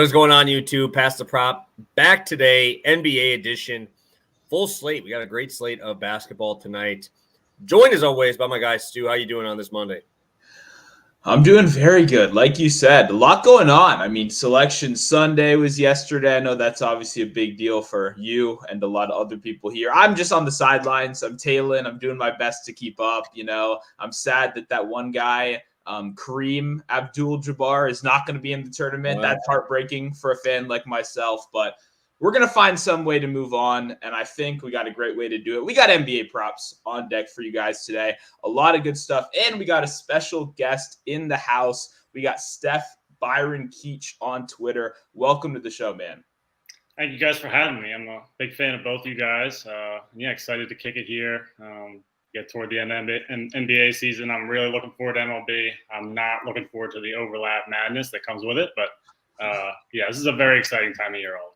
What is going on, YouTube? Pass the Prop back today, NBA edition, full slate. We got a great slate of basketball tonight. Joined as always by my guy Stu. How you doing on this Monday? I'm doing very good. Like you said, a lot going on. I mean, Selection Sunday was yesterday. I know that's obviously a big deal for you and a lot of other people here. I'm just on the sidelines. I'm tailing. I'm doing my best to keep up. I'm sad that one guy, Kareem Abdul-Jabbar, is not going to be in the tournament. Wow. That's heartbreaking for a fan like myself, but we're going to find some way to move on, and I think we got a great way to do it. We got NBA props on deck for you guys today. A lot of good stuff, and we got a special guest in the house. We got Steph Byron Keach on Twitter. Welcome to the show, man. Thank you guys for having me. I'm a big fan of both you guys. Excited to kick it here. Get toward the end of NBA season. I'm really looking forward to MLB. I'm not looking forward to the overlap madness that comes with it, but this is a very exciting time of year all around.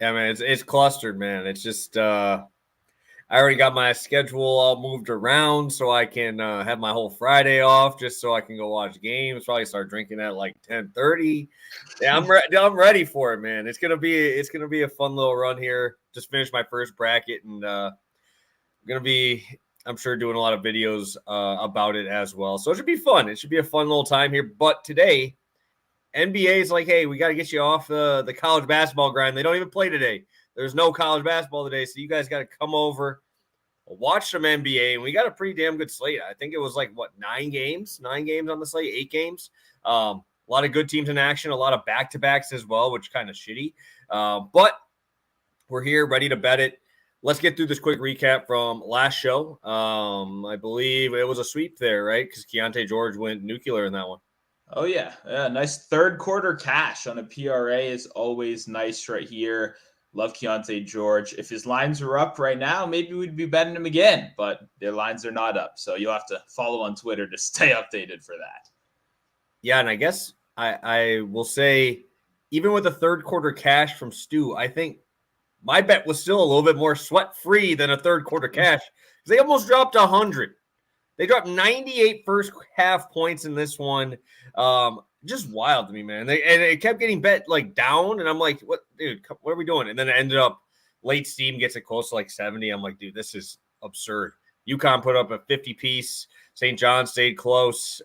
Yeah, man, it's clustered, man. It's just I already got my schedule all moved around so I can have my whole Friday off just so I can go watch games. Probably start drinking at like 10:30. Yeah, I'm ready for it, man. It's gonna be a fun little run here. Just finished my first bracket and gonna be, I'm sure, doing a lot of videos about it as well. So it should be fun. It should be a fun little time here. But today, NBA is like, hey, we got to get you off the college basketball grind. They don't even play today. There's no college basketball today, so you guys got to come over, watch some NBA, and we got a pretty damn good slate. I think it was like, 9 games on the slate, 8 games. A lot of good teams in action, a lot of back-to-backs as well, which kind of shitty. But we're here, ready to bet it. Let's get through this quick recap from last show. I believe it was a sweep there, right? Because Keontae George went nuclear in that one. Oh, yeah. Nice third quarter cash on a PRA is always nice right here. Love Keontae George. If his lines are up right now, maybe we'd be betting him again, but their lines are not up. So you'll have to follow on Twitter to stay updated for that. Yeah, and I guess I will say, even with the third quarter cash from Stu, I think my bet was still a little bit more sweat-free than a third quarter cash because they almost dropped 100. They dropped 98 first half points in this one. Just wild to me, man. And it kept getting bet like down, and I'm like, "What, dude? What are we doing?" And then it ended up late steam gets it close to like 70. I'm like, dude, this is absurd. UConn put up a 50 piece. St. John stayed close.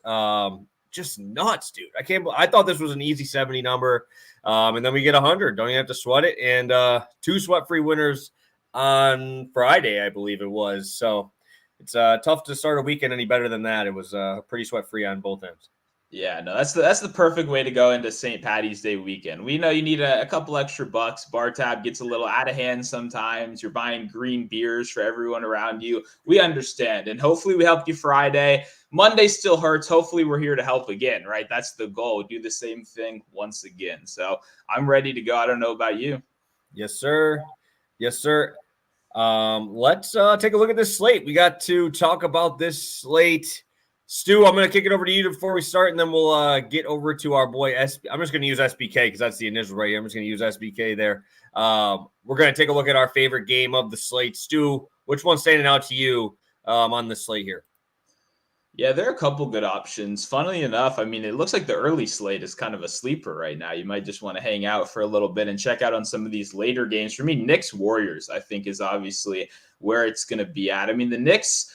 Just nuts, dude. I thought this was an easy 70 number, and then we get 100. Don't even have to sweat it. And 2 sweat-free winners on Friday, I believe it was. So it's tough to start a weekend any better than that. It was pretty sweat-free on both ends. Yeah, no, that's the perfect way to go into St. Patty's Day weekend. We know you need a couple extra bucks. Bar tab gets a little out of hand sometimes. You're buying green beers for everyone around you. We understand, and hopefully we helped you Friday. Monday still hurts. Hopefully we're here to help again, right? That's the goal. Do the same thing once again. So I'm ready to go. I don't know about you. Yes, sir. Yes, sir. Let's take a look at this slate. We got to talk about this slate. Stu, I'm going to kick it over to you before we start, and then we'll get over to our boy SB. I'm just going to use SBK because that's the initial right here. I'm just going to use SBK there. We're going to take a look at our favorite game of the slate. Stu, which one's standing out to you on the slate here? Yeah, there are a couple good options. Funnily enough, I mean, it looks like the early slate is kind of a sleeper right now. You might just want to hang out for a little bit and check out on some of these later games. For me, Knicks Warriors, I think, is obviously where it's going to be at. I mean, the Knicks,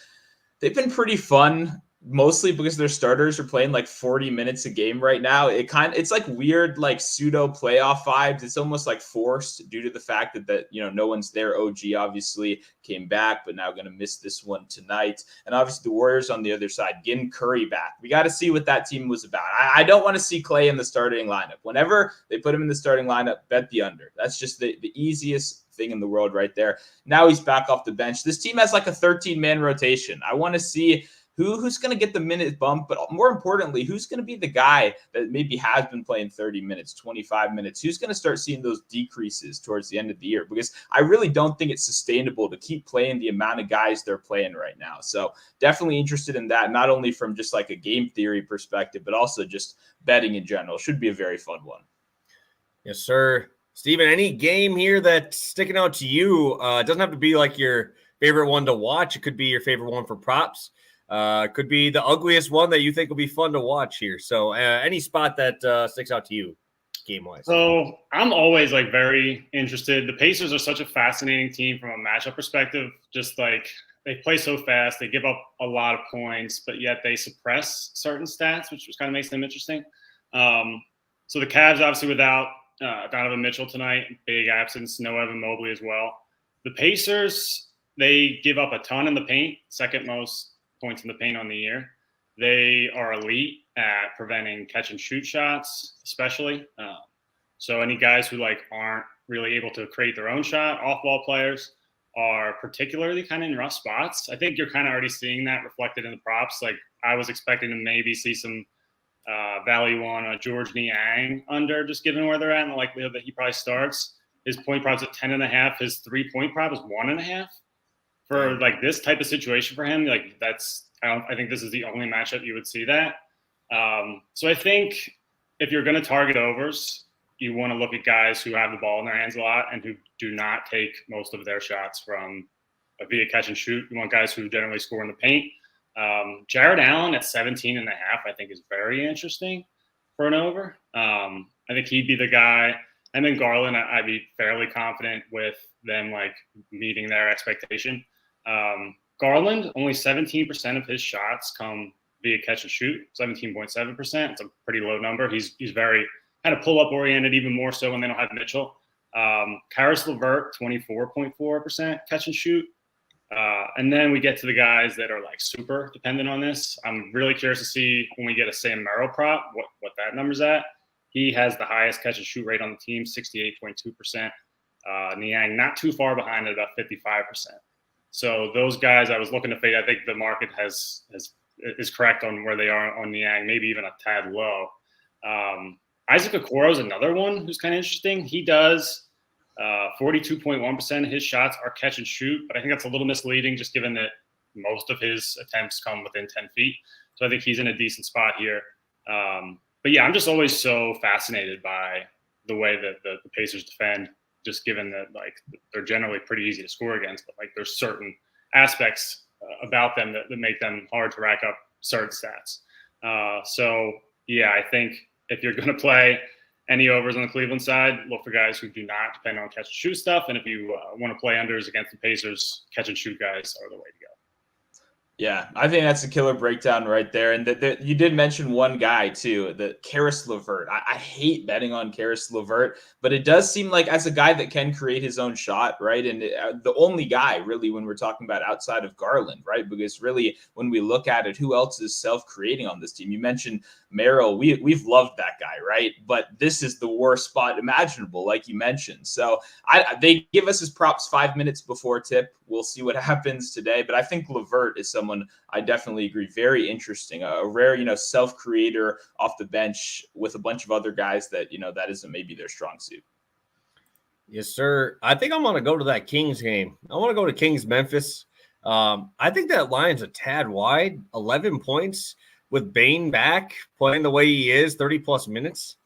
they've been pretty fun, mostly because their starters are playing like 40 minutes a game right now. It's like weird, like pseudo playoff vibes. It's almost like forced due to the fact that no one's there. OG obviously came back, but now going to miss this one tonight. And obviously the Warriors on the other side, getting Curry back. We got to see what that team was about. I don't want to see Clay in the starting lineup. Whenever they put him in the starting lineup, bet the under. That's just the easiest thing in the world right there. Now he's back off the bench. This team has like a 13-man rotation. I want to see who's going to get the minute bump, but more importantly, who's going to be the guy that maybe has been playing 30 minutes, 25 minutes? Who's going to start seeing those decreases towards the end of the year? Because I really don't think it's sustainable to keep playing the amount of guys they're playing right now. So definitely interested in that, not only from just like a game theory perspective, but also just betting in general. Should be a very fun one. Yes, sir. Steven, any game here that's sticking out to you? It doesn't have to be like your favorite one to watch. It could be your favorite one for props. Could be the ugliest one that you think will be fun to watch here. So any spot that sticks out to you. game-wise? So I'm always like very interested. The Pacers are such a fascinating team from a matchup perspective. Just like they play so fast, they give up a lot of points, but yet they suppress certain stats, which kind of makes them interesting. So the Cavs obviously without Donovan Mitchell tonight, big absence. No Evan Mobley as well. The Pacers, they give up a ton in the paint, second most points in the paint on the year. They are elite at preventing catch and shoot shots, especially. So any guys who like aren't really able to create their own shot, off-ball players, are particularly kind of in rough spots. I think you're kind of already seeing that reflected in the props. Like I was expecting to maybe see some value on George Niang under, just given where they're at and the likelihood that he probably starts. His point prop's at 10.5. His 3-point prop is 1.5. For like this type of situation for him, like I think this is the only matchup you would see that. So I think if you're going to target overs, you want to look at guys who have the ball in their hands a lot and who do not take most of their shots from via catch and shoot. You want guys who generally score in the paint. Jared Allen at 17.5, I think is very interesting for an over. I think he'd be the guy. And then Garland, I'd be fairly confident with them like meeting their expectation. Garland, only 17% of his shots come via catch and shoot, 17.7%. It's a pretty low number. He's very kind of pull-up oriented, even more so when they don't have Mitchell. Karis LeVert, 24.4% catch and shoot. And then we get to the guys that are like super dependent on this. I'm really curious to see when we get a Sam Merrill prop, what that number's at. He has the highest catch and shoot rate on the team, 68.2%. Niang not too far behind at about 55%. So those guys I was looking to fade. I think the market is correct on where they are on Niang, maybe even a tad low. Isaac Okoro is another one who's kind of interesting. He does 42.1% of his shots are catch and shoot, but I think that's a little misleading just given that most of his attempts come within 10 feet. So I think he's in a decent spot here. But yeah, I'm just always so fascinated by the way that the Pacers defend, just given that like they're generally pretty easy to score against, but like there's certain aspects about them that make them hard to rack up certain stats. So yeah, I think if you're going to play any overs on the Cleveland side, look for guys who do not depend on catch and shoot stuff. And if you want to play unders against the Pacers, catch and shoot guys are the way to go. Yeah, I think that's a killer breakdown right there. And you did mention one guy too, the Karis LeVert. I hate betting on Karis LeVert, but it does seem like as a guy that can create his own shot, right? And the only guy really when we're talking about outside of Garland, right? Because really when we look at it, who else is self-creating on this team? You mentioned Merrill. We've loved that guy, right? But this is the worst spot imaginable, like you mentioned. So they give us his props 5 minutes before tip. We'll see what happens today. But I think LeVert is someone I definitely agree. Very interesting. A rare, self-creator off the bench with a bunch of other guys that, that isn't maybe their strong suit. Yes, sir. I think I'm going to go to that Kings game. I want to go to Kings Memphis. I think that line's a tad wide, 11 points with Bane back playing the way he is, 30-plus minutes.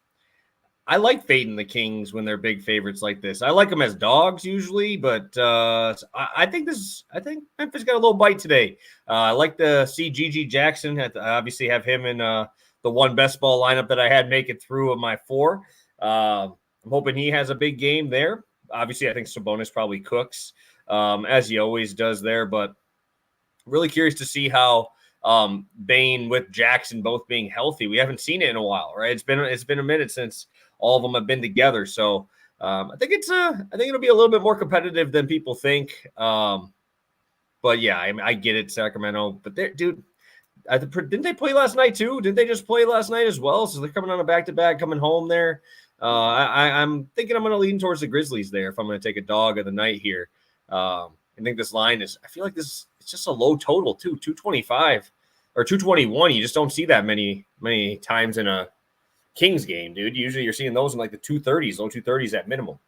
I like fading the Kings when they're big favorites like this. I like them as dogs usually, but I think Memphis got a little bite today. I like to see G.G. Jackson. I obviously have him in the one best ball lineup that I had make it through of my 4. I'm hoping he has a big game there. Obviously, I think Sabonis probably cooks as he always does there, but really curious to see how Bane with Jackson both being healthy. We haven't seen it in a while, right? It's been a minute since all of them have been together. So I think it'll be a little bit more competitive than people think. But yeah, I get it, Sacramento. But dude, didn't they play last night too? Didn't they just play last night as well? So they're coming on a back-to-back, coming home there. I'm thinking I'm going to lean towards the Grizzlies there if I'm going to take a dog of the night here. I think this line I feel like it's just a low total too, 225 or 221. You just don't see that many times in a Kings game, dude. Usually you're seeing those in like the 230s, low 230s at minimum.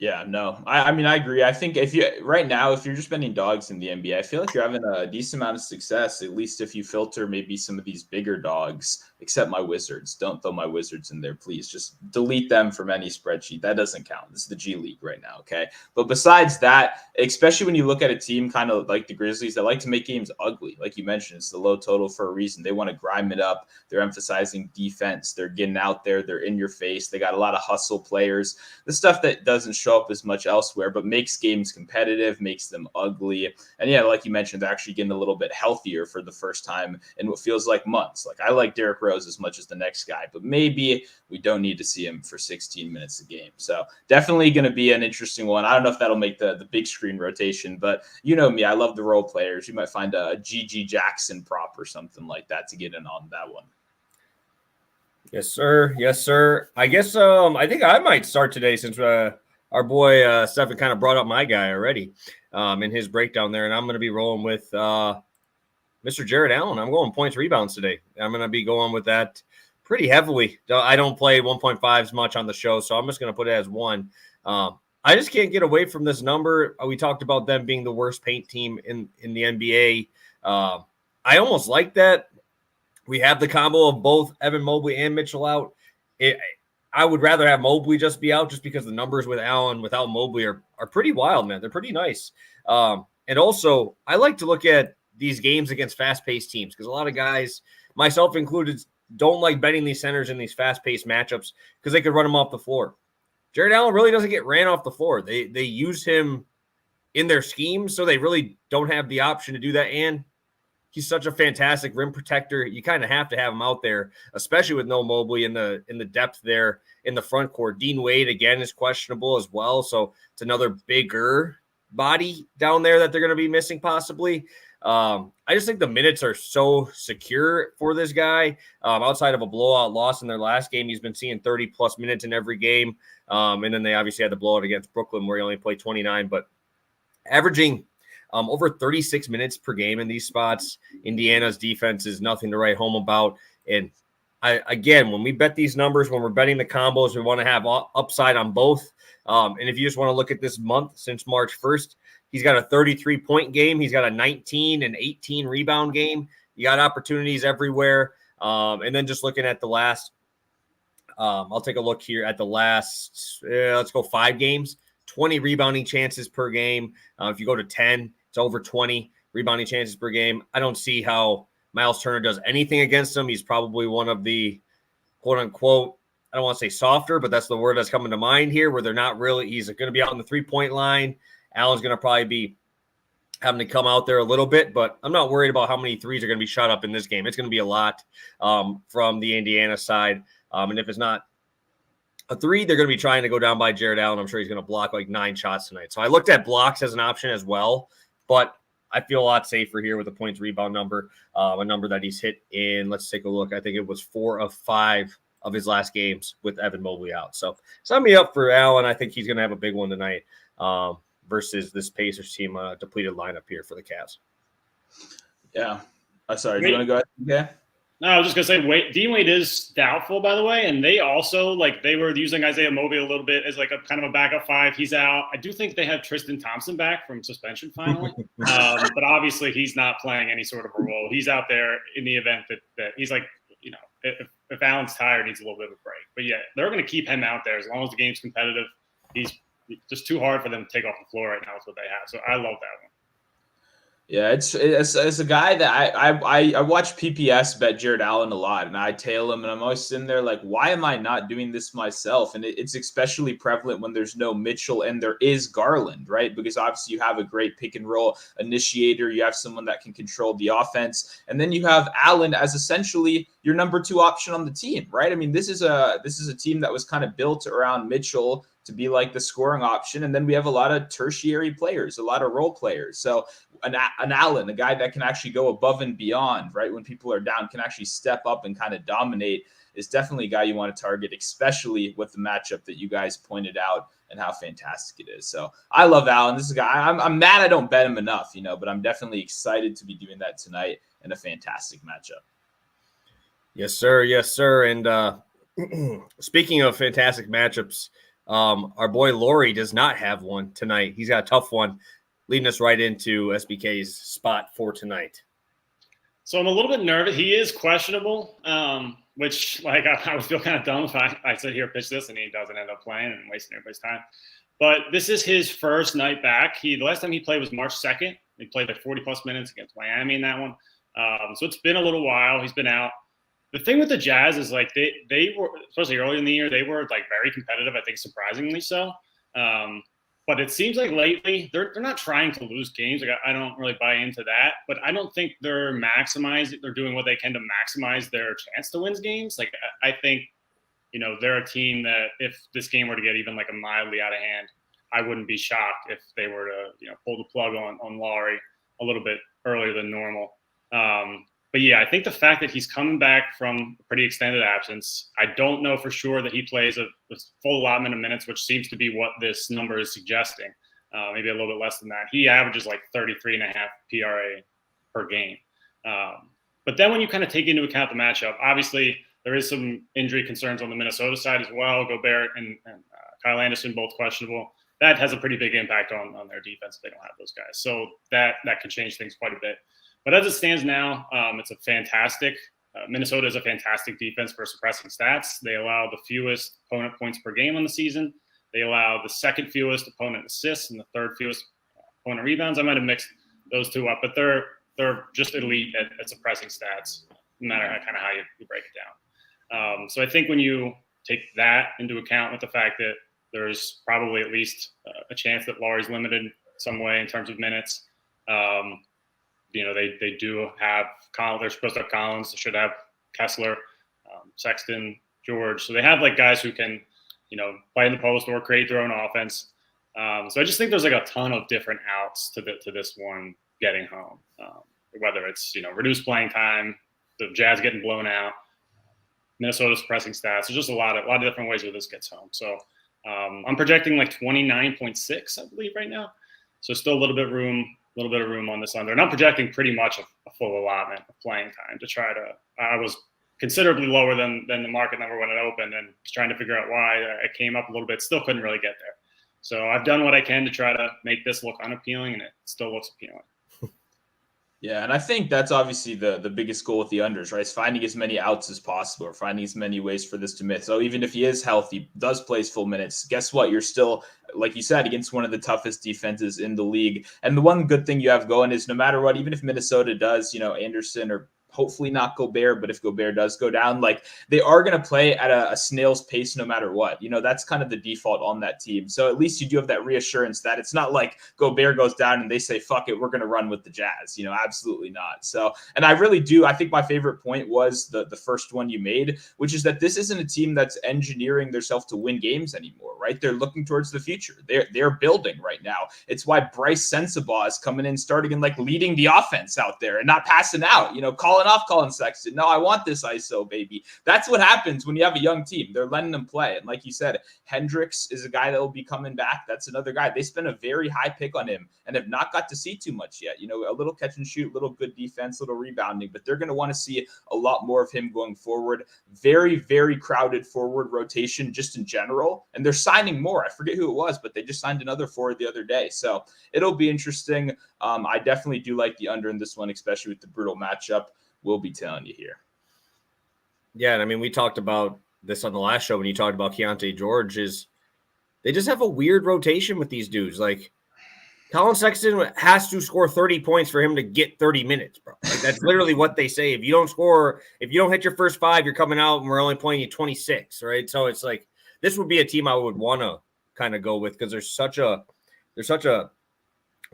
Yeah, no, I mean, I agree. I think if you're just betting dogs in the NBA, I feel like you're having a decent amount of success, at least if you filter maybe some of these bigger dogs, except my Wizards. Don't throw my Wizards in there, please. Just delete them from any spreadsheet. That doesn't count. This is the G League right now, okay? But besides that, especially when you look at a team kind of like the Grizzlies that like to make games ugly, like you mentioned, it's the low total for a reason. They want to grime it up. They're emphasizing defense. They're getting out there. They're in your face. They got a lot of hustle players, the stuff that doesn't show up as much elsewhere, but makes games competitive, makes them ugly. And yeah, like you mentioned, they're actually getting a little bit healthier for the first time in what feels like months. Like I like Derrick Rose as much as the next guy, but maybe we don't need to see him for 16 minutes a game. So definitely going to be an interesting one. I don't know if that'll make the big screen rotation, but you know me, I love the role players. You might find a GG Jackson prop or something like that to get in on that one. Yes, sir. Yes, sir. I guess I think I might start today since our boy Stephen kind of brought up my guy already in his breakdown there, and I'm going to be rolling with Mr. Jared Allen. I'm going points rebounds today. I'm going to be going with that pretty heavily. I don't play 1.5s much on the show, so I'm just going to put it as 1. I just can't get away from this number. We talked about them being the worst paint team in the NBA. I almost like that. We have the combo of both Evan Mobley and Mitchell out. I would rather have Mobley just be out just because the numbers with Allen without Mobley are pretty wild, man. They're pretty nice. And also, I like to look at these games against fast-paced teams because a lot of guys, myself included, don't like betting these centers in these fast-paced matchups because they could run them off the floor. Jared Allen really doesn't get ran off the floor. They use him in their scheme, so they really don't have the option to do that. And he's such a fantastic rim protector. You kind of have to have him out there, especially with no Mobley in the depth there in the front court. Dean Wade, again, is questionable as well. So it's another bigger body down there that they're going to be missing possibly. I just think the minutes are so secure for this guy. Outside of a blowout loss in their last game, he's been seeing 30-plus minutes in every game. And then they obviously had the blowout against Brooklyn where he only played 29. But averaging over 36 minutes per game in these spots. Indiana's defense is nothing to write home about. And again, when we bet these numbers, when we're betting the combos, we want to have upside on both. And if you just want to look at this month since March 1st, he's got a 33-point game. He's got a 19 and 18 rebound game. You got opportunities everywhere. And then just looking at the last, I'll take a look here at the last, let's go 5 games. 20 rebounding chances per game. If you go to 10, it's over 20 rebounding chances per game. I don't see how Miles Turner does anything against him. He's probably one of the quote unquote, I don't want to say softer, but that's the word that's coming to mind here, where they're not really, he's going to be out on the 3-point line. Allen's going to probably be having to come out there a little bit, but I'm not worried about how many threes are going to be shot up in this game. It's going to be a lot from the Indiana side. And if it's not a 3, they're going to be trying to go down by Jared Allen. I'm sure he's going to block like 9 shots tonight. So I looked at blocks as an option as well, but I feel a lot safer here with the points rebound number, a number that he's hit in. Let's take a look. I think it was 4 of 5 of his last games with Evan Mobley out. So sign me up for Allen. I think he's going to have a big one tonight versus this Pacers team depleted lineup here for the Cavs. Yeah. Sorry, do you want to go ahead? Yeah. No, I was just going to say, Dean Wade is doubtful, by the way, and they also, they were using Isaiah Mobley a little bit as a kind of a backup 5. He's out. I do think they have Tristan Thompson back from suspension finally, but obviously he's not playing any sort of a role. He's out there in the event that he's if Allen's tired, needs a little bit of a break. But yeah, they're going to keep him out there as long as the game's competitive. He's just too hard for them to take off the floor right now is what they have. So I love that one. Yeah, it's a guy that I watch PPS bet Jared Allen a lot, and I tail him, and I'm always sitting there like, why am I not doing this myself? And it's especially prevalent when there's no Mitchell and there is Garland, right? Because obviously you have a great pick and roll initiator, you have someone that can control the offense, and then you have Allen as essentially your number 2 option on the team, right? I mean, this is a team that was kind of built around Mitchell to be like the scoring option. And then we have a lot of tertiary players, a lot of role players. So an Allen, a guy that can actually go above and beyond, right? When people are down, can actually step up and kind of dominate, is definitely a guy you want to target, especially with the matchup that you guys pointed out and how fantastic it is. So I love Allen. This is a guy, I'm mad I don't bet him enough, but I'm definitely excited to be doing that tonight in a fantastic matchup. Yes, sir. Yes, sir. And speaking of fantastic matchups, Our boy Laurie does not have one tonight. He's got a tough one, leading us right into SBK's spot for tonight. So I'm a little bit nervous. He is questionable, which like I would feel kind of dumb if I sit here pitch this and he doesn't end up playing and wasting everybody's time. But this is his first night back. The last time he played was March 2nd. He played like 40-plus minutes against Miami in that one. So it's been a little while. He's been out. The thing with the Jazz is like they were, especially early in the year, they were like very competitive. I think surprisingly so. But it seems like lately they're not trying to lose games. Like I don't really buy into that. But I don't think they're maximizing. They're doing what they can to maximize their chance to win games. Like I think, they're a team that if this game were to get even like a mildly out of hand, I wouldn't be shocked if they were to pull the plug on Laurie a little bit earlier than normal. But yeah, I think the fact that he's coming back from a pretty extended absence, I don't know for sure that he plays a full allotment of minutes, which seems to be what this number is suggesting. Maybe a little bit less than that. He averages like 33.5 PRA per game. But then when you kind of take into account the matchup, obviously there is some injury concerns on the Minnesota side as well. Gobert and Kyle Anderson both questionable. That has a pretty big impact on their defense if they don't have those guys. So that could change things quite a bit. But as it stands now, it's a fantastic Minnesota is a fantastic defense for suppressing stats. They allow the fewest opponent points per game on the season. They allow the second fewest opponent assists and the third fewest opponent rebounds. I might have mixed those two up, but they're just elite at suppressing stats, no matter how you break it down. So I think when you take that into account with the fact that there's probably at least a chance that Laurie's limited some way in terms of minutes. They do have Collins. They're supposed to have Collins. They should have Kessler, Sexton, George. So they have like guys who can, play in the post or create their own offense. So I just think there's like a ton of different outs to this one getting home. Whether it's reduced playing time, the Jazz getting blown out, Minnesota suppressing stats. There's just a lot of different ways where this gets home. So I'm projecting like 29.6, I believe, right now. So still a little bit of room on this under. And I'm projecting pretty much a full allotment of playing time to try to. I was considerably lower than the market number when it opened, and was trying to figure out why. I came up a little bit, still couldn't really get there. So I've done what I can to try to make this look unappealing, and it still looks appealing. Yeah, and I think that's obviously the biggest goal with the unders, right? Is finding as many outs as possible, or finding as many ways for this to miss. So even if he is healthy, does play his full minutes, guess what? You're still, like you said, against one of the toughest defenses in the league. And the one good thing you have going is no matter what, even if Minnesota does, Anderson or hopefully not Gobert, but if Gobert does go down, like they are going to play at a snail's pace no matter what. That's kind of the default on that team. So at least you do have that reassurance that it's not like Gobert goes down and they say, fuck it, we're going to run with the Jazz. Absolutely not. So, and I really do. I think my favorite point was the first one you made, which is that this isn't a team that's engineering themselves to win games anymore, right? They're looking towards the future. They're building right now. It's why Bryce Sensabaugh is coming in, starting and like leading the offense out there and not passing out, calling off Colin Sexton. No, I want this ISO, baby. That's what happens when you have a young team. They're letting them play. And like you said, Hendricks is a guy that will be coming back. That's another guy. They spent a very high pick on him and have not got to see too much yet. A little catch and shoot, little good defense, little rebounding, but they're going to want to see a lot more of him going forward. Very, very crowded forward rotation just in general. And they're signing more. I forget who it was, but they just signed another forward the other day. So it'll be interesting. I definitely do like the under in this one, especially with the brutal matchup. We'll be telling you here. Yeah, and I mean, we talked about this on the last show when you talked about Keontae George. Is they just have a weird rotation with these dudes. Like Colin Sexton has to score 30 points for him to get 30 minutes, bro. Like that's literally what they say. If you don't hit your first 5, you're coming out and we're only playing you 26, right? So it's like this would be a team I would want to kind of go with because there's such a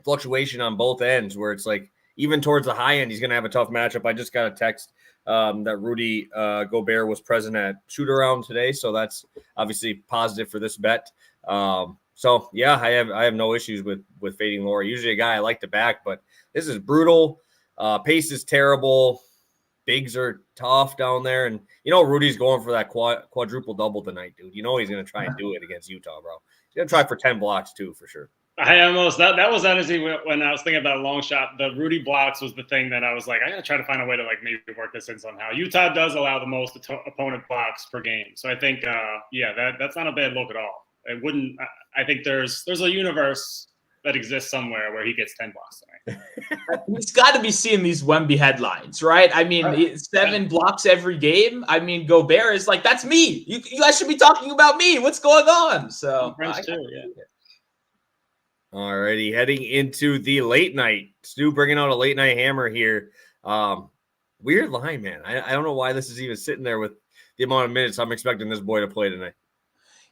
fluctuation on both ends where it's like even towards the high end, he's going to have a tough matchup. I just got a text that Rudy Gobert was present at shoot-around today, so that's obviously positive for this bet. So, yeah, I have no issues with fading Laurie. Usually a guy I like to back, but this is brutal. Pace is terrible. Bigs are tough down there. And, Rudy's going for that quadruple double tonight, dude. He's going to try and do it against Utah, bro. He's going to try for 10 blocks, too, for sure. That was honestly when I was thinking about a long shot. The Rudy blocks was the thing that I was like, I gotta try to find a way to like maybe work this in somehow. Utah does allow the most opponent blocks per game, so I think that's not a bad look at all. it wouldn't. I think there's a universe that exists somewhere where he gets 10 blocks tonight. He's got to be seeing these Wemby headlines, right? I mean, 7 blocks every game. I mean, Gobert is like, that's me. You guys should be talking about me. What's going on? So, Alrighty, heading into the late night. Stu bringing out a late night hammer here. Weird line, man. I don't know why this is even sitting there with the amount of minutes I'm expecting this boy to play tonight.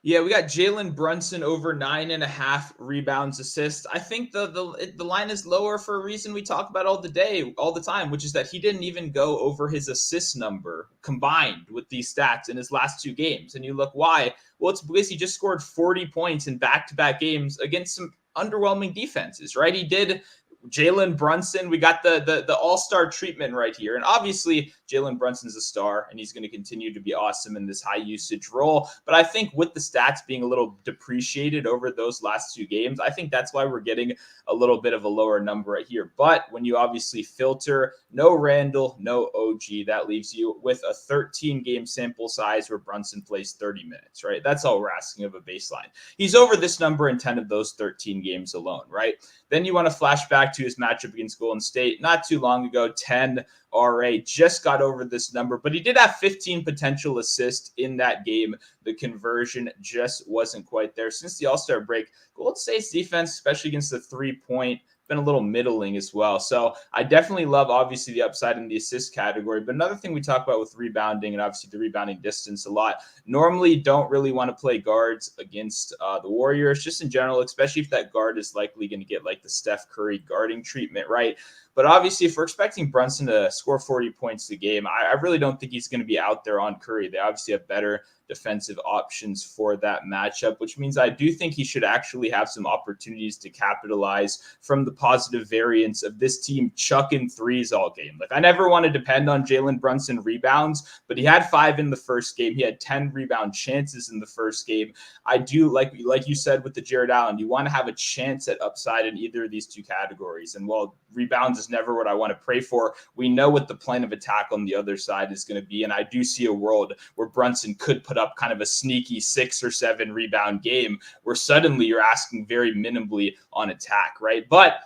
Yeah, we got Jaylen Brunson over 9.5 rebounds, assists. I think the line is lower for a reason we talk about all the time, which is that he didn't even go over his assist number combined with these stats in his last 2 games. And you look why? Well, it's because he just scored 40 points in back-to-back games against some underwhelming defenses, right? He did. Jaylen Brunson, we got the all-star treatment right here. And obviously, Jaylen Brunson's a star, and he's going to continue to be awesome in this high-usage role. But I think with the stats being a little depreciated over those last 2 games, I think that's why we're getting a little bit of a lower number right here. But when you obviously filter no Randall, no OG, that leaves you with a 13-game sample size where Brunson plays 30 minutes, right? That's all we're asking of a baseline. He's over this number in 10 of those 13 games alone, right? Then you want to flash back to his matchup against Golden State not too long ago. 10 RA, just got over this number, but he did have 15 potential assists in that game. The conversion just wasn't quite there. Since the All-Star break, Golden State's defense, especially against the three-point, been a little middling as well. So I definitely love, obviously, the upside in the assist category. But another thing we talk about with rebounding, and obviously the rebounding distance a lot, normally don't really want to play guards against the Warriors, just in general, especially if that guard is likely going to get like the Steph Curry guarding treatment, right? But obviously, if we're expecting Brunson to score 40 points a game, I really don't think he's going to be out there on Curry. They obviously have better defensive options for that matchup, which means I do think he should actually have some opportunities to capitalize from the positive variance of this team chucking threes all game. Like, I never want to depend on Jaylen Brunson rebounds, but he had 5 in the first game. He had 10 rebound chances in the first game. I do, like you said with the Jared Allen, you want to have a chance at upside in either of these 2 categories. And while rebounds is never what I want to pray for, we know what the plan of attack on the other side is going to be. And I do see a world where Brunson could put up kind of a sneaky 6 or 7 rebound game where suddenly you're asking very minimally on attack, right? But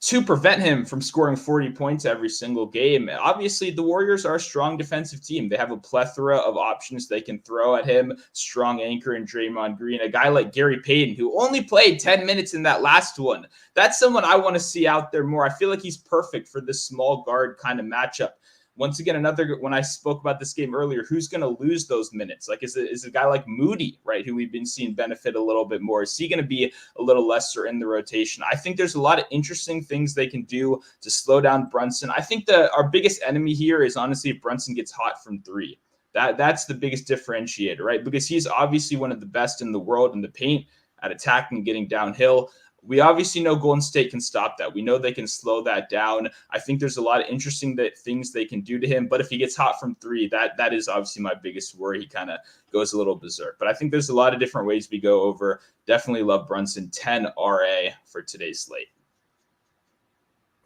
to prevent him from scoring 40 points every single game, obviously the Warriors are a strong defensive team. They have a plethora of options they can throw at him. Strong anchor in Draymond Green, a guy like Gary Payton, who only played 10 minutes in that last one. That's someone I want to see out there more. I feel like he's perfect for this small guard kind of matchup. Once again, when I spoke about this game earlier, who's going to lose those minutes? Like, is it a guy like Moody, right, who we've been seeing benefit a little bit more? Is he going to be a little lesser in the rotation? I think there's a lot of interesting things they can do to slow down Brunson. I think our biggest enemy here is honestly if Brunson gets hot from 3. That's the biggest differentiator, right? Because he's obviously one of the best in the world in the paint at attacking and getting downhill. We obviously know Golden State can stop that. We know they can slow that down. I think there's a lot of interesting things they can do to him. But if he gets hot from 3, that is obviously my biggest worry. He kind of goes a little berserk. But I think there's a lot of different ways we go over. Definitely love Brunson. 10 RA for today's slate.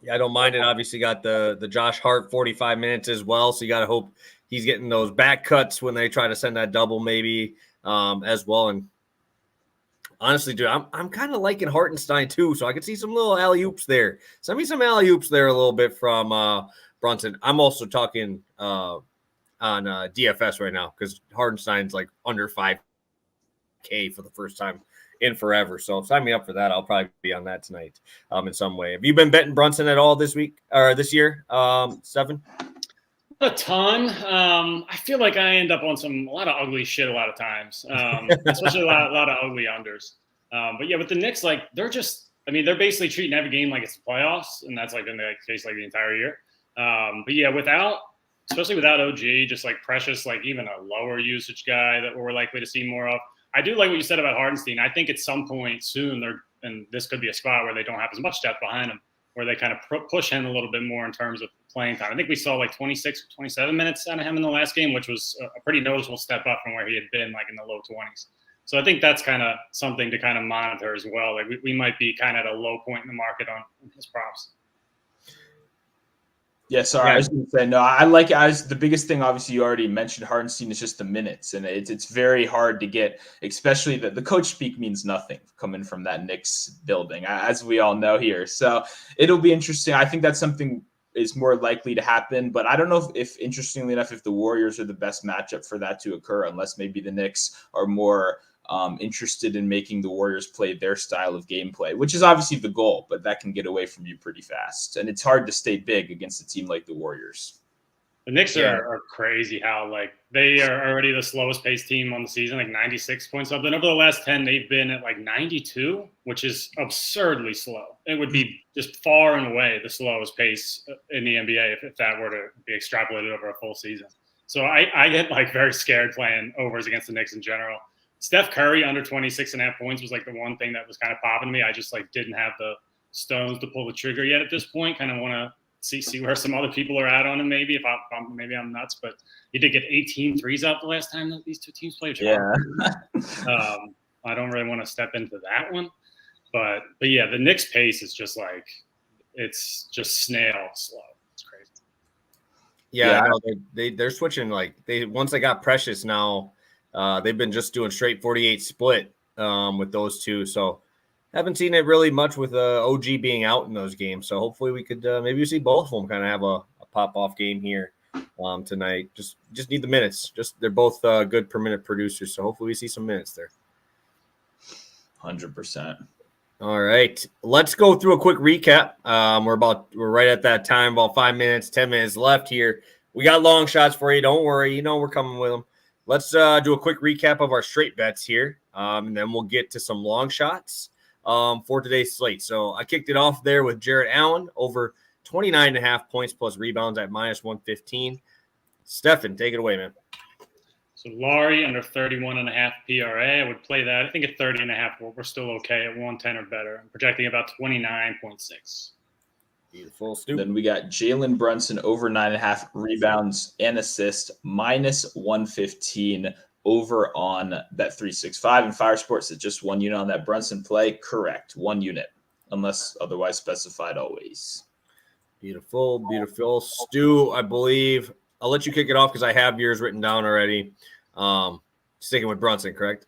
Yeah, I don't mind it. Obviously got the Josh Hart 45 minutes as well. So you got to hope he's getting those back cuts when they try to send that double maybe as well. And honestly, dude, I'm kind of liking Hartenstein too, so I could see some little alley-oops there. Send me some alley-oops there a little bit from Brunson. I'm also talking on DFS right now because Hartenstein's like under 5K for the first time in forever. So sign me up for that. I'll probably be on that tonight in some way. Have you been betting Brunson at all this week or this year, Seven? A ton. I feel like I end up on a lot of ugly shit a lot of times, especially a lot of ugly unders. But yeah, with the Knicks, like they're basically treating every game like it's the playoffs, and that's like in the case like the entire year. But yeah, especially without OG, just like Precious, like even a lower usage guy that we're likely to see more of. I do like what you said about Hardenstein. I think at some point soon, and this could be a spot where they don't have as much depth behind him, where they kind of push him a little bit more in terms of playing time. I think we saw like 26 or 27 minutes out of him in the last game, which was a pretty noticeable step up from where he had been like in the low 20s. So I think that's kind of something to kind of monitor as well. Like we might be kind of at a low point in the market on his props. Yeah, sorry. I was going to say, no, I like it. The biggest thing, obviously, you already mentioned Hardenstein is just the minutes. And it's very hard to get, especially the coach speak means nothing coming from that Knicks building, as we all know here. So it'll be interesting. I think that's something is more likely to happen. But I don't know if interestingly enough, if the Warriors are the best matchup for that to occur, unless maybe the Knicks are more interested in making the Warriors play their style of gameplay, which is obviously the goal, but that can get away from you pretty fast. And it's hard to stay big against a team like the Warriors. The Knicks are crazy how, like, they are already the slowest paced team on the season, like 96 points up. And over the last 10, they've been at like 92, which is absurdly slow. It would be just far and away the slowest pace in the NBA if that were to be extrapolated over a full season. So I get like very scared playing overs against the Knicks in general. Steph Curry under 26.5 points was like the one thing that was kind of popping to me. I just like didn't have the stones to pull the trigger yet at this point. Kind of want to see where some other people are at on him. Maybe maybe I'm nuts, but he did get 18 threes out the last time that these two teams played. Yeah. I don't really want to step into that one, but yeah, the Knicks pace is just like, it's just snail slow. It's crazy. Yeah. I know they're switching, like once they got Precious now, they've been just doing straight 48 split with those two. So haven't seen it really much with OG being out in those games. So hopefully we could maybe see both of them kind of have a pop-off game here tonight. Just need the minutes. They're both good per minute producers. So hopefully we see some minutes there. 100%. All right. Let's go through a quick recap. We're right at that time, about 5 minutes, 10 minutes left here. We got long shots for you. Don't worry. You know we're coming with them. Let's do a quick recap of our straight bets here, and then we'll get to some long shots for today's slate. So I kicked it off there with Jarrett Allen over 29.5 points plus rebounds at -115. Stefan, take it away, man. So Laurie under 31.5 PRA. I would play that. I think at 30.5, we're still okay at 110 or better. I'm projecting about 29.6. Beautiful. Stu. Then we got Jaylen Brunson over 9.5 rebounds and assists, -115 over on Bet365. And Fire Sports at just 1 unit on that Brunson play. Correct. 1 unit, unless otherwise specified always. Beautiful. Stu, I believe I'll let you kick it off because I have yours written down already. Sticking with Brunson, correct?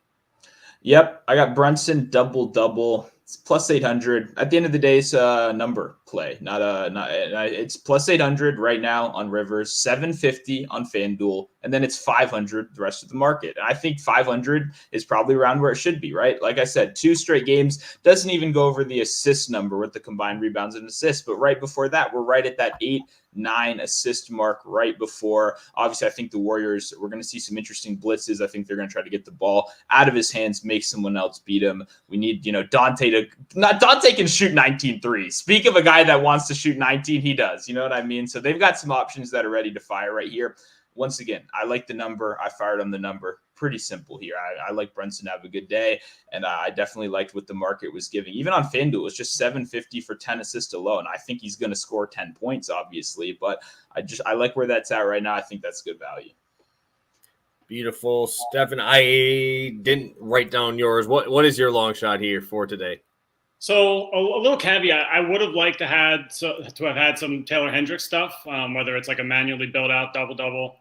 Yep. I got Brunson double. It's plus 800. At the end of the day, it's a number play, it's plus 800 right now on Rivers, 750 on FanDuel, and then it's 500 the rest of the market. And I think 500 is probably around where it should be, right? Like I said, 2 straight games, doesn't even go over the assist number with the combined rebounds and assists, but right before that, we're right at that 8-9 assist mark right before. Obviously, I think the Warriors, we're going to see some interesting blitzes. I think they're going to try to get the ball out of his hands, make someone else beat him. We need, Dante can shoot 19 threes. Speak of a guy that wants to shoot 19, he does. You know what I mean? So they've got some options that are ready to fire right here. Once again, I like the number. I fired on the number. Pretty simple here. I like Brunson to have a good day, and I definitely liked what the market was giving. Even on FanDuel, it's just 750 for 10 assists alone. I think he's going to score 10 points, obviously, but I like where that's at right now. I think that's good value. Beautiful. Stefan, I didn't write down yours. What is your long shot here for today? So a little caveat, I would have liked to have had some Taylor Hendricks stuff, whether it's like a manually built out double-double.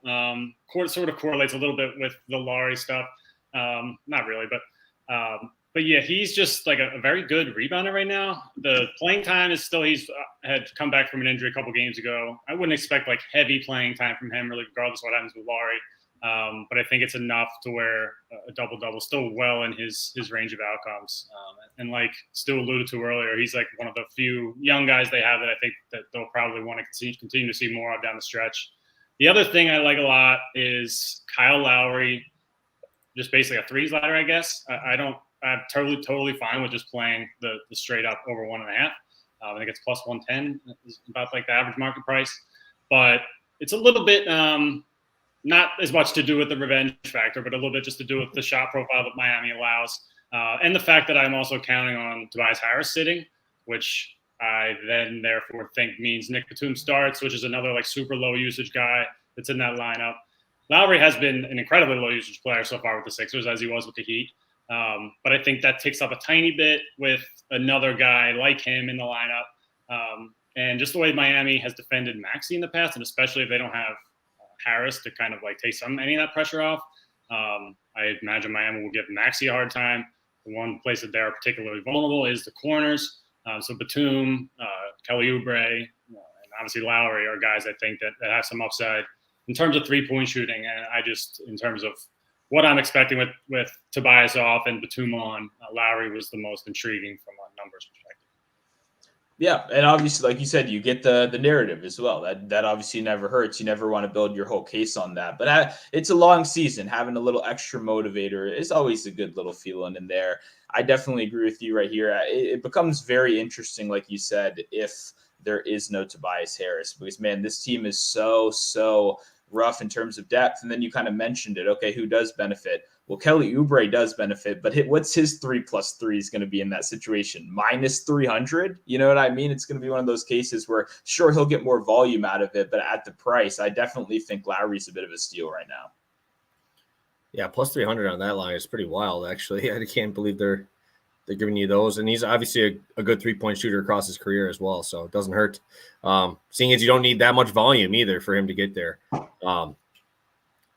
Sort of correlates a little bit with the Laurie stuff. Not really, but yeah, he's just like a very good rebounder right now. The playing time is still, he's had come back from an injury a couple games ago. I wouldn't expect like heavy playing time from him, really, regardless of what happens with Laurie. But I think it's enough to where a double-double still well in his range of outcomes. And like Stu alluded to earlier, he's like one of the few young guys they have that I think that they'll probably want to continue to see more of down the stretch. The other thing I like a lot is Kyle Lowry, just basically a threes ladder, I guess. I'm totally fine with just playing the straight up over 1.5. I think it's plus 110 is about like the average market price, but it's a little bit not as much to do with the revenge factor, but a little bit just to do with the shot profile that Miami allows. And the fact that I'm also counting on Tobias Harris sitting, which I then therefore think means Nick Batum starts, which is another like super low usage guy that's in that lineup. Lowry has been an incredibly low usage player so far with the Sixers, as he was with the Heat. But I think that ticks up a tiny bit with another guy like him in the lineup. And just the way Miami has defended Maxey in the past, and especially if they don't have Harris to kind of like take any of that pressure off, I imagine Miami will give Maxey a hard time. The one place that they're particularly vulnerable is the corners. So Batum, Kelly Oubre, and obviously Lowry are guys I think that have some upside in terms of 3-point shooting. And in terms of what I'm expecting with Tobias off and Batum on, Lowry was the most intriguing from a numbers perspective. Yeah, and obviously, like you said, you get the narrative as well. That obviously never hurts. You never want to build your whole case on that. But it's a long season. Having a little extra motivator is always a good little feeling in there. I definitely agree with you right here. It becomes very interesting, like you said, if there is no Tobias Harris. Because, man, this team is so rough in terms of depth. And then you kind of mentioned it. Okay, who does benefit? Well, Kelly Oubre does benefit, but what's his 3+3 is going to be in that situation? -300? You know what I mean? It's going to be one of those cases where, sure, he'll get more volume out of it, but at the price, I definitely think Lowry's a bit of a steal right now. Yeah, +300 on that line is pretty wild, actually. I can't believe they're giving you those. And he's obviously a good 3-point shooter across his career as well, so it doesn't hurt. Seeing as you don't need that much volume either for him to get there.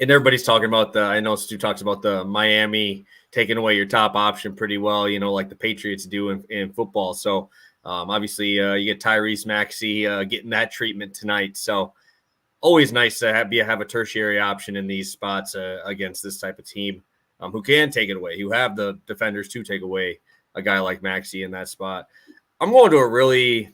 And everybody's talking about I know Stu talks about the Miami taking away your top option pretty well, like the Patriots do in football. So obviously you get Tyrese Maxey getting that treatment tonight. So always nice to have a tertiary option in these spots against this type of team who can take it away, who have the defenders to take away a guy like Maxey in that spot. I'm going to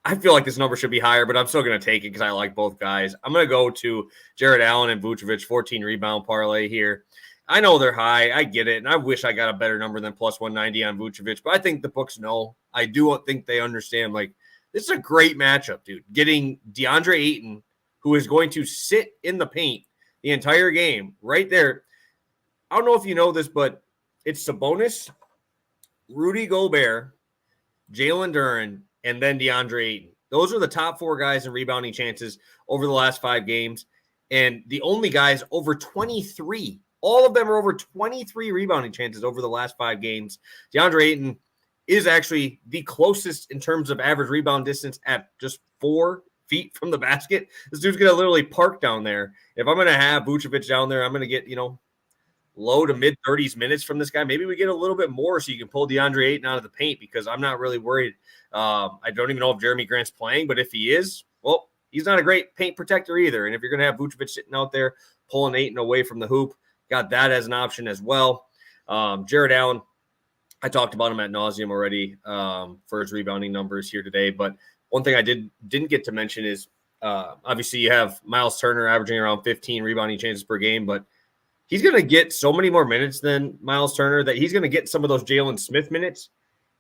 I feel like this number should be higher, but I'm still going to take it because I like both guys. I'm going to go to Jared Allen and Vucevic 14 rebound parlay here. I know they're high. I get it. And I wish I got a better number than +190 on Vucevic, but I think the books know. I do think they understand. Like, this is a great matchup, dude. Getting DeAndre Ayton, who is going to sit in the paint the entire game right there. I don't know if you know this, but it's Sabonis, Rudy Gobert, Jalen Duren, and then DeAndre Ayton. Those are the top 4 guys in rebounding chances over the last 5 games. And the only guys over 23. All of them are over 23 rebounding chances over the last 5 games. DeAndre Ayton is actually the closest in terms of average rebound distance at just 4 feet from the basket. This dude's going to literally park down there. If I'm going to have Vucevic down there, I'm going to get, low to mid 30s minutes from this guy. Maybe we get a little bit more so you can pull DeAndre Ayton out of the paint because I'm not really worried. I don't even know if Jeremy Grant's playing, but if he is, well, he's not a great paint protector either. And if you're going to have Vucevic sitting out there pulling Ayton away from the hoop, got that as an option as well. Jared Allen, I talked about him ad nauseum already for his rebounding numbers here today. But one thing I didn't get to mention is obviously you have Miles Turner averaging around 15 rebounding chances per game, but he's going to get so many more minutes than Miles Turner that he's going to get some of those Jalen Smith minutes.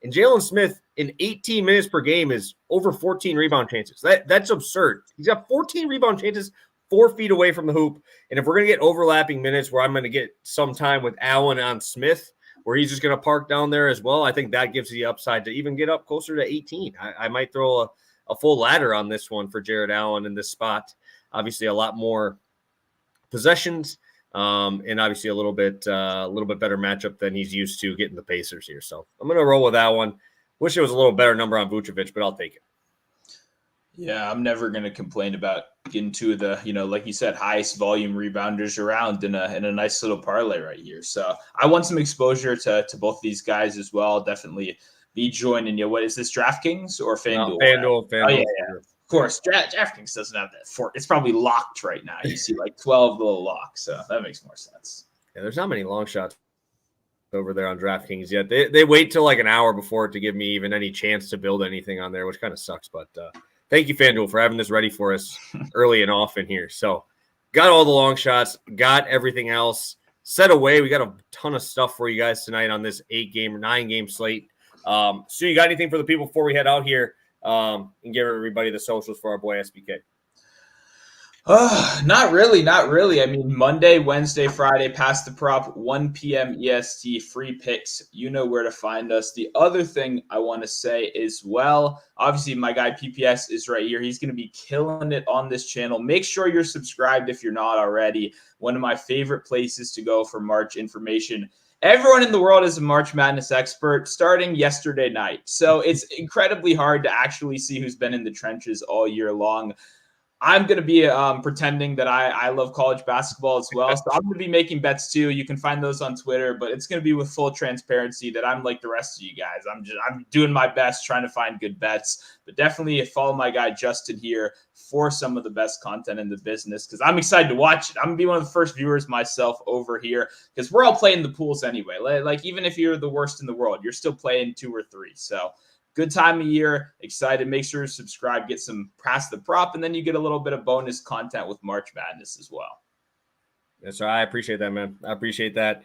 And Jalen Smith in 18 minutes per game is over 14 rebound chances. That's absurd. He's got 14 rebound chances 4 feet away from the hoop. And if we're going to get overlapping minutes where I'm going to get some time with Allen on Smith, where he's just going to park down there as well, I think that gives the upside to even get up closer to 18. I might throw a full ladder on this one for Jared Allen in this spot. Obviously a lot more possessions. And obviously a little bit better matchup than he's used to getting the Pacers here. So I'm going to roll with that one. Wish it was a little better number on Vucevic, but I'll take it. Yeah, I'm never going to complain about getting 2 of the, like you said, highest volume rebounders around in a nice little parlay right here. So I want some exposure to both these guys as well. Definitely be joining you. What is this, DraftKings or FanDuel? FanDuel. Oh, yeah. Of course, DraftKings doesn't have that. It's probably locked right now. You see like 12 little locks, so that makes more sense. Yeah, there's not many long shots over there on DraftKings yet. They wait till like an hour before to give me even any chance to build anything on there, which kind of sucks. But thank you, FanDuel, for having this ready for us early and often here. So got all the long shots, got everything else set away. We got a ton of stuff for you guys tonight on this 9-game slate. So you got anything for the people before we head out here? And give everybody the socials for our boy SBK. Not really. I mean, Monday, Wednesday, Friday, Pass the Prop, 1 p.m. EST, free picks. You know where to find us. The other thing I want to say is, well, obviously my guy PPS is right here. He's going to be killing it on this channel. Make sure you're subscribed if you're not already. One of my favorite places to go for March information Everyone in the world is a March Madness expert starting yesterday night. So it's incredibly hard to actually see who's been in the trenches all year long. I'm going to be pretending that I love college basketball as well. So I'm going to be making bets too. You can find those on Twitter, but it's going to be with full transparency that I'm like the rest of you guys. I'm doing my best trying to find good bets, but definitely follow my guy Justin here for some of the best content in the business because I'm excited to watch it. I'm going to be one of the first viewers myself over here because we're all playing the pools anyway. Like even if you're the worst in the world, you're still playing 2 or 3. So good time of year. Excited. Make sure to subscribe, get some Pass the Prop, and then you get a little bit of bonus content with March Madness as well. That's right. I appreciate that, man. I appreciate that.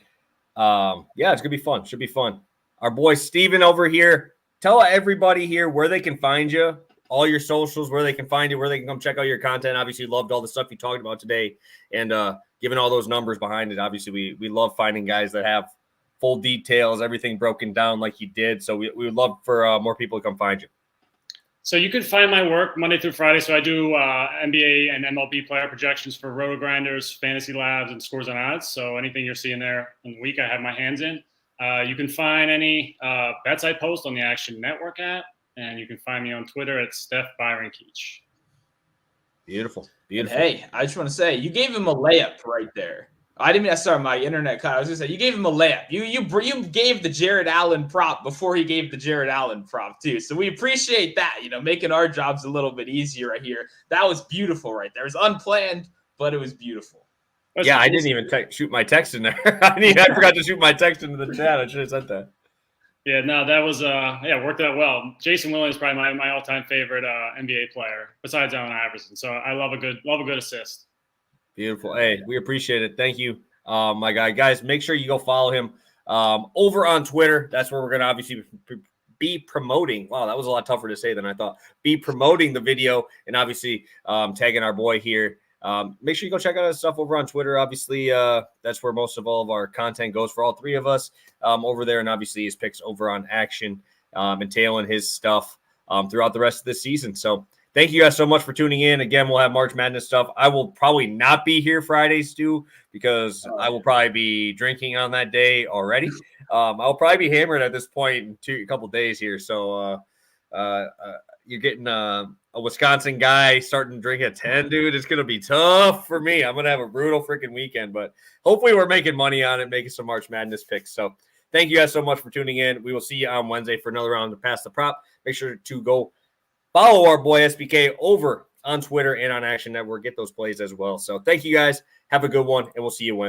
Yeah, it's going to be fun. Should be fun. Our boy Steven over here. Tell everybody here where they can find you, all your socials, where they can find you, where they can come check out your content. Obviously, loved all the stuff you talked about today and giving all those numbers behind it. Obviously, we love finding guys that have full details, everything broken down like you did. So we would love for more people to come find you. So you can find my work Monday through Friday. So I do NBA and MLB player projections for Roto Grinders, Fantasy Labs, and Scores and Odds. So anything you're seeing there in the week, I have my hands in. You can find any bets I post on the Action Network app, and you can find me on Twitter at Steph Byron Keach. Beautiful. And hey, I just want to say, you gave him a layup right there. I didn't mean to start my internet cut. I was going to say, you gave him a layup. You gave the Jared Allen prop before he gave the Jared Allen prop, too. So we appreciate that, making our jobs a little bit easier right here. That was beautiful right there. It was unplanned, but it was beautiful. Yeah, I didn't even shoot my text in there. I forgot to shoot my text into the chat. I should have said that. Yeah, no, that was worked out well. Jason Williams is probably my all-time favorite NBA player, besides Allen Iverson. So I love a good assist. Beautiful. Hey, we appreciate it. Thank you, my guy. Guys, make sure you go follow him over on Twitter. That's where we're going to obviously be promoting. Wow, that was a lot tougher to say than I thought. Be promoting the video and obviously tagging our boy here. Make sure you go check out his stuff over on Twitter. Obviously, that's where most of all of our content goes for all 3 of us over there. And obviously his picks over on Action and tailing his stuff throughout the rest of this season. So thank you guys so much for tuning in. Again, we'll have March Madness stuff. I will probably not be here Friday, Stu, because I will probably be drinking on that day already. I'll probably be hammered at this point in a couple days here. So you're getting a Wisconsin guy starting to drink at 10, dude. It's going to be tough for me. I'm going to have a brutal freaking weekend, but hopefully we're making money on it, making some March Madness picks. So thank you guys so much for tuning in. We will see you on Wednesday for another round of Pass the Prop. Make sure to go follow our boy SBK over on Twitter and on Action Network. Get those plays as well. So thank you guys. Have a good one, and we'll see you Wednesday.